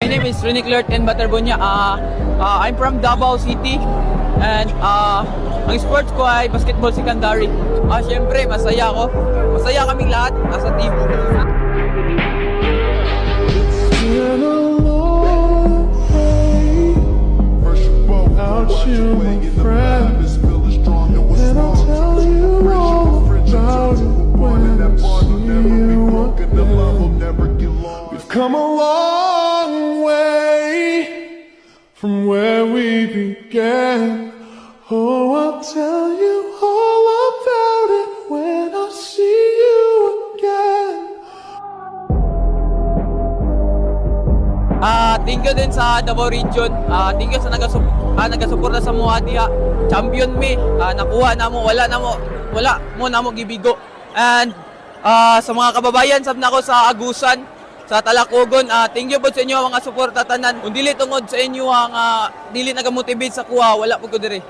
My name is Rene Clert and Baterbonia. I'm from Davao City and ang sports ko ay basketball secondary. Siyempre, masaya ako. Masaya kaming lahat sa team. Been a long way without you, my friend. And I'll tell you all about it when I see you again. We've come a long way from where we began. Oh, I'll tell you all about it when I see you again. Thank you din sa Davao Region. Thank you sa nagasuporta sa mga diha. Champion me. Nakuha na mo, wala mo na mo gibigo. And sa mga kababayan sab nako sa Agusan, sa Talacogon, thank you po sa inyo mga suporta tanan. Kung dili tungod sa inyo ang dili nagamotivate sa kuha, wala po ko dire.